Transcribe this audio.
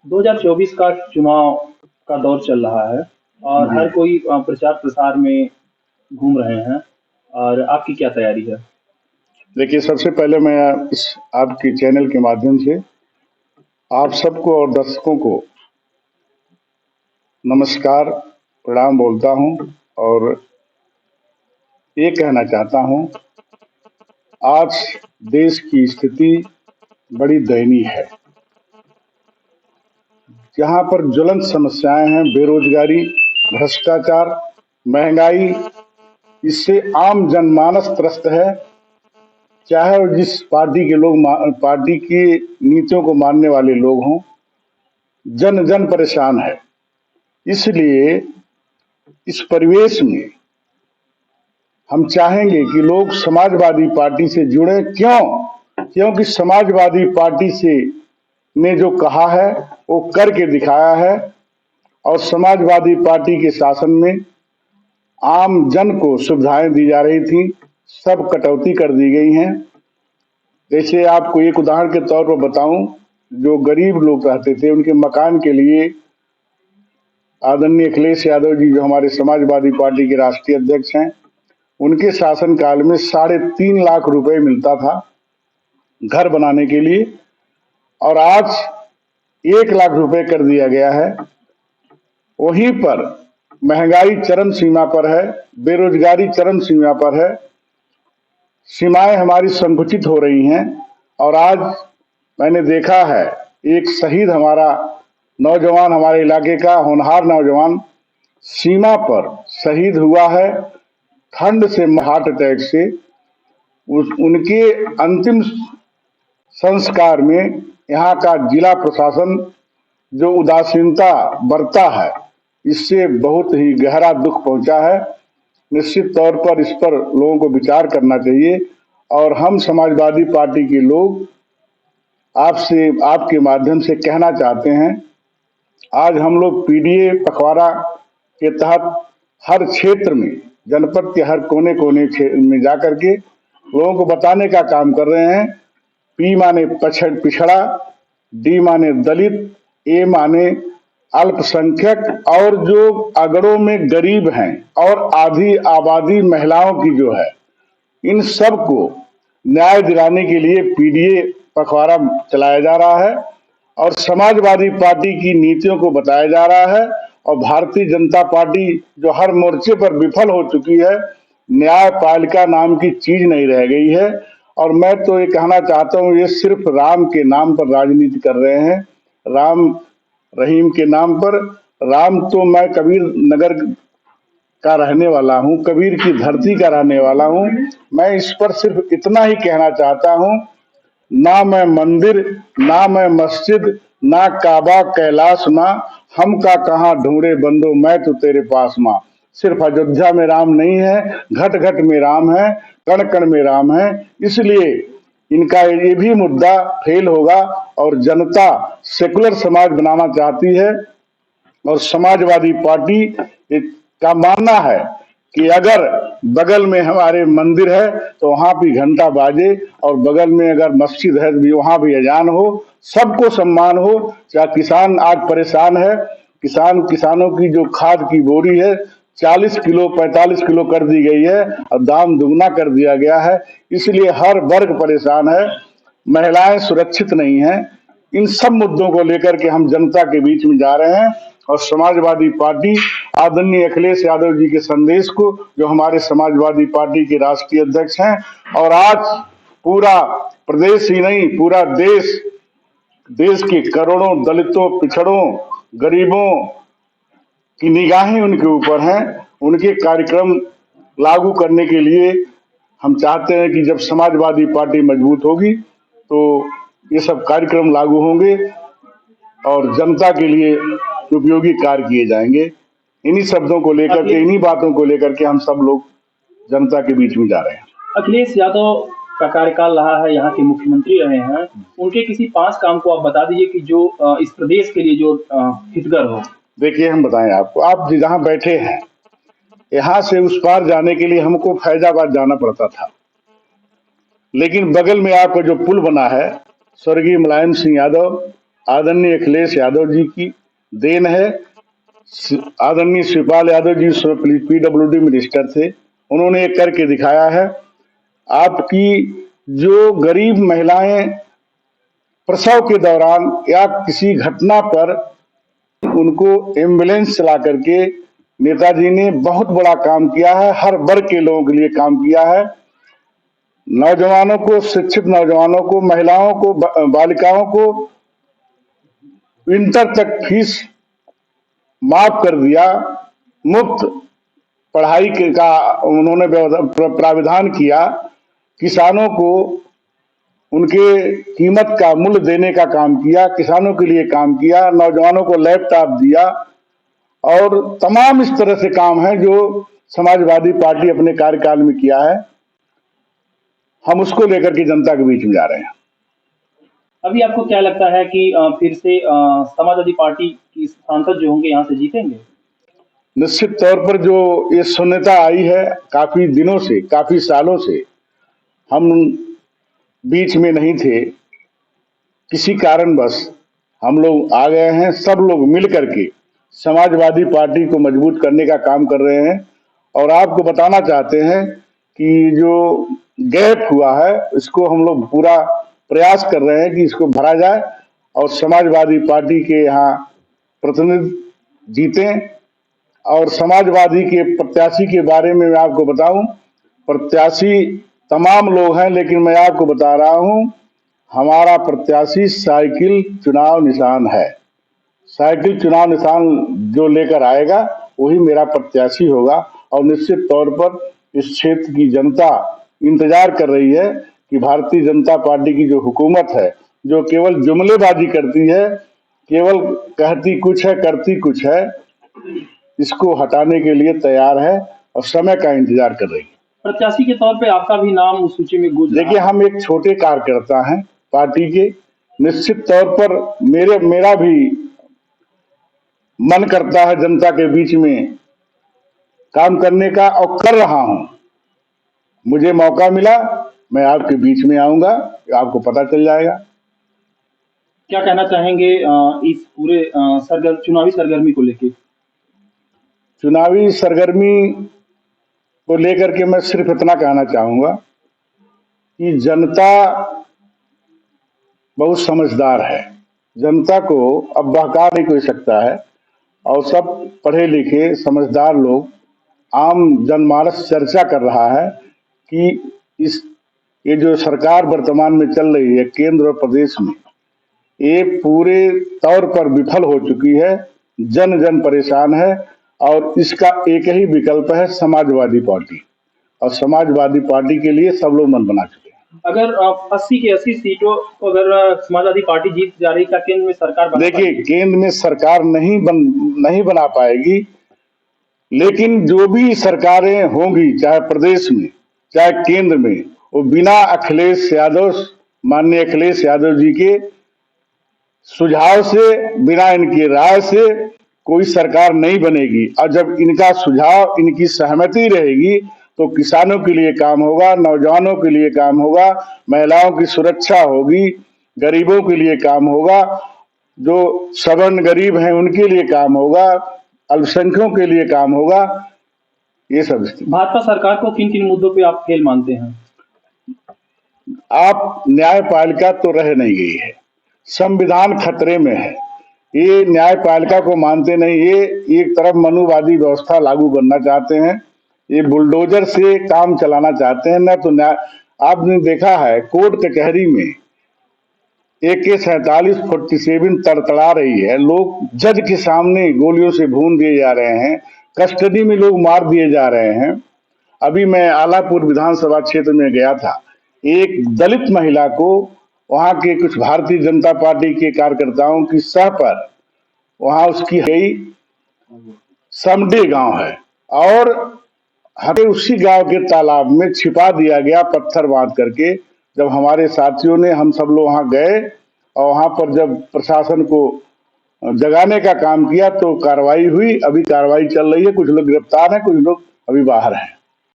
2024 का चुनाव का दौर चल रहा है और जी हर कोई प्रचार प्रसार में घूम रहे हैं। और आपकी क्या तैयारी है? देखिए, सबसे पहले मैं इस आपके चैनल के माध्यम से आप सबको और दर्शकों को नमस्कार, प्रणाम बोलता हूं और ये कहना चाहता हूं, आज देश की स्थिति बड़ी दयनीय है। जहां पर ज्वलंत समस्याएं हैं, बेरोजगारी, भ्रष्टाचार, महंगाई, इससे आम जनमानस त्रस्त है। चाहे वो जिस पार्टी के लोग पार्टी की नीतियों को मानने वाले लोग हों, जन जन परेशान है। इसलिए इस परिवेश में हम चाहेंगे कि लोग समाजवादी पार्टी से जुड़े। क्यों? क्योंकि समाजवादी पार्टी से ने जो कहा है वो करके दिखाया है और समाजवादी पार्टी के शासन में आम जन को सुविधाएं दी जा रही थी, सब कटौती कर दी गई हैं। जैसे आपको एक उदाहरण के तौर पर बताऊं, जो गरीब लोग रहते थे उनके मकान के लिए आदरणीय अखिलेश यादव जी, जो हमारे समाजवादी पार्टी के राष्ट्रीय अध्यक्ष हैं, उनके शासनकाल में 3.5 लाख रुपए मिलता था घर बनाने के लिए और आज 1 लाख रुपए कर दिया गया है। वहीं पर महंगाई चरम सीमा पर है, बेरोजगारी चरम सीमा पर है, सीमाएं हमारी संकुचित हो रही हैं। और आज मैंने देखा है, एक शहीद हमारा नौजवान, हमारे इलाके का होनहार नौजवान सीमा पर शहीद हुआ है, ठंड से, हार्ट अटैक से। उनके अंतिम संस्कार में यहाँ का जिला प्रशासन जो उदासीनता बरता है, इससे बहुत ही गहरा दुख पहुंचा है। निश्चित तौर पर इस पर लोगों को विचार करना चाहिए और हम समाजवादी पार्टी के लोग आपसे, आपके माध्यम से कहना चाहते हैं, आज हम लोग पीडीए पखवाड़ा के तहत हर क्षेत्र में, जनपद के हर कोने कोने में जाकर के लोगों को बताने का काम कर रहे हैं। पी माने पिछड़ा, डी माने दलित, ए माने अल्पसंख्यक और जो अगड़ों में गरीब हैं और आधी आबादी महिलाओं की जो है, इन सब को न्याय दिलाने के लिए पीडीए पखवाड़ा चलाया जा रहा है और समाजवादी पार्टी की नीतियों को बताया जा रहा है। और भारतीय जनता पार्टी जो हर मोर्चे पर विफल हो चुकी है, न्यायपालिका नाम की चीज नहीं रह गई है। और मैं तो ये कहना चाहता हूँ, ये सिर्फ राम के नाम पर राजनीति कर रहे हैं, राम रहीम के नाम पर। राम तो मैं कबीर नगर का रहने वाला हूँ, कबीर की धरती का रहने वाला हूँ। मैं इस पर सिर्फ इतना ही कहना चाहता हूँ, ना मैं मंदिर, ना मैं मस्जिद, ना काबा कैलाश माँ, हम का कहाँ ढूंढे बंदो मैं तो तेरे पास माँ। सिर्फ अयोध्या में राम नहीं है, घट घट में राम है, कण कण में राम है। इसलिए इनका ये भी मुद्दा फेल होगा और जनता सेकुलर समाज बनाना चाहती है। और समाजवादी पार्टी का मानना है कि अगर बगल में हमारे मंदिर है तो वहां भी घंटा बाजे और बगल में अगर मस्जिद है तो वहां भी अजान हो, सबको सम्मान हो। चाहे किसान आज परेशान है, किसानों की जो खाद की बोरी है 40 किलो 45 किलो कर दी गई है और दाम दुगना कर दिया गया है। इसलिए हर वर्ग परेशान है, महिलाएं सुरक्षित नहीं है। इन सब मुद्दों को लेकर के हम जनता के बीच में जा रहे हैं और समाजवादी पार्टी आदरणीय अखिलेश यादव जी के संदेश को, जो हमारे समाजवादी पार्टी के राष्ट्रीय अध्यक्ष हैं, और आज पूरा प्रदेश ही नहीं पूरा देश के करोड़ों दलितों, पिछड़ों, गरीबों की निगाहें उनके ऊपर हैं। उनके कार्यक्रम लागू करने के लिए हम चाहते हैं कि जब समाजवादी पार्टी मजबूत होगी तो ये सब कार्यक्रम लागू होंगे और जनता के लिए उपयोगी कार्य किए जाएंगे। इन्हीं शब्दों को लेकर के, इन्हीं बातों को लेकर के हम सब लोग जनता के बीच में जा रहे हैं। अखिलेश यादव का कार्यकाल रहा है, यहाँ के मुख्यमंत्री रहे हैं, उनके किसी 5 काम को आप बता दीजिए कि जो इस प्रदेश के लिए जो हितगर हो। देखिए, हम बताएं आपको, आप जहाँ बैठे हैं, यहाँ से उस पार जाने के लिए हमको फैजाबाद जाना पड़ता था, लेकिन बगल में आपका जो पुल बना है, स्वर्गीय मुलायम सिंह यादव आदरणीय अखिलेश यादव जी की देन है। आदरणीय शिवपाल यादव जी उस समय पीडब्ल्यूडी मिनिस्टर थे, उन्होंने एक करके दिखाया है। आपकी जो गरीब महिलाएं प्रसव के दौरान या किसी घटना पर उनको एम्बुलेंस चला करके नेताजी ने बहुत बड़ा काम किया है, हर वर्ग के लोगों के लिए काम किया है। नौजवानों को, शिक्षित नौजवानों को, महिलाओं को, बालिकाओं को इंटर तक फीस माफ कर दिया, मुफ्त पढ़ाई का उन्होंने प्राविधान किया। किसानों को उनके कीमत का मूल्य देने का काम किया, किसानों के लिए काम किया, नौजवानों को लैपटॉप दिया और तमाम इस तरह से काम है जो समाजवादी पार्टी अपने कार्यकाल में किया है। हम उसको लेकर के जनता के बीच में जा रहे हैं। अभी आपको क्या लगता है कि फिर से समाजवादी पार्टी की सांसद जो होंगे यहाँ से जीतेंगे? निश्चित तौर पर जो ये शून्यता आई है काफी दिनों से, काफी सालों से हम बीच में नहीं थे, किसी कारणवश हम लोग आ गए हैं। सब लोग मिल करके समाजवादी पार्टी को मजबूत करने का काम कर रहे हैं और आपको बताना चाहते हैं कि जो गैप हुआ है इसको हम लोग पूरा प्रयास कर रहे हैं कि इसको भरा जाए और समाजवादी पार्टी के यहाँ प्रतिनिधि जीतें। और समाजवादी के प्रत्याशी के बारे में मैं आपको बताऊं, प्रत्याशी तमाम लोग हैं, लेकिन मैं आपको बता रहा हूं हमारा प्रत्याशी साइकिल चुनाव निशान है। साइकिल चुनाव निशान जो लेकर आएगा वही मेरा प्रत्याशी होगा और निश्चित तौर पर इस क्षेत्र की जनता इंतजार कर रही है कि भारतीय जनता पार्टी की जो हुकूमत है, जो केवल जुमलेबाजी करती है, केवल कहती कुछ है करती कुछ है, इसको हटाने के लिए तैयार है और समय का इंतजार कर रही है। प्रत्याशी के तौर पे आपका भी नाम उस सूची में गूंज रहा है। देखिए, हम एक छोटे कार्यकर्ता हैं पार्टी के। निश्चित तौर पर मेरा भी मन करता है जनता के बीच में काम करने का और कर रहा हूं। मुझे मौका मिला, मैं आपके बीच में आऊंगा, आपको पता चल जाएगा। क्या कहना चाहेंगे इस पूरे चुनावी सरगर्मी को लेके? चुनावी सरगर्मी को लेकर के मैं सिर्फ इतना कहना चाहूंगा कि जनता बहुत समझदार है। जनता को अब बहका नहीं कोई सकता है और सब पढ़े लिखे समझदार लोग, आम जनमानस चर्चा कर रहा है कि ये जो सरकार वर्तमान में चल रही है केंद्र और प्रदेश में, ये पूरे तौर पर विफल हो चुकी है। जन जन परेशान है और इसका एक ही विकल्प है समाजवादी पार्टी, और समाजवादी पार्टी के लिए सब लोग मन बना चुके हैं। अगर 80 की 80 सीटों को अगर समाजवादी पार्टी जीत जा रही, क्या केंद्र में सरकार बना देखिए, पाएगी? केंद्र में सरकार नहीं बना पाएगी, लेकिन जो भी सरकारें होंगी, चाहे प्रदेश में चाहे केंद्र में, वो बिना माननीय अखिलेश यादव जी के सुझाव से, बिना इनकी राय से कोई सरकार नहीं बनेगी। और जब इनका सुझाव, इनकी सहमति रहेगी तो किसानों के लिए काम होगा, नौजवानों के लिए काम होगा, महिलाओं की सुरक्षा होगी, गरीबों के लिए काम होगा, जो सवर्ण गरीब हैं उनके लिए काम होगा, अल्पसंख्यकों के लिए काम होगा। ये सब भाजपा सरकार को किन किन मुद्दों पे आप फेल मानते हैं? आप न्यायपालिका तो रह नहीं गई है, संविधान खतरे में है। ये न्यायपालिका को मानते नहीं, ये एक तरफ मनुवादी व्यवस्था लागू करना चाहते हैं, ये बुलडोजर से काम चलाना चाहते हैं। ना तो न्याय, आपने देखा है कोर्ट कचहरी में AK-47 तड़तड़ा रही है, लोग जज के सामने गोलियों से भून दिए जा रहे हैं, कस्टडी में लोग मार दिए जा रहे हैं। अभी मैं आलापुर विधानसभा क्षेत्र में गया था, एक दलित महिला को वहां के कुछ भारतीय जनता पार्टी के कार्यकर्ताओं की सह पर, वहां उसकी गई समडे गांव है, और हमें उसी गांव के तालाब में छिपा दिया गया पत्थर बांध करके। जब हमारे साथियों ने, हम सब लोग वहां गए और वहां पर जब प्रशासन को जगाने का काम किया तो कार्रवाई हुई। अभी कार्रवाई चल रही है, कुछ लोग गिरफ्तार हैं, कुछ लोग अभी बाहर हैं।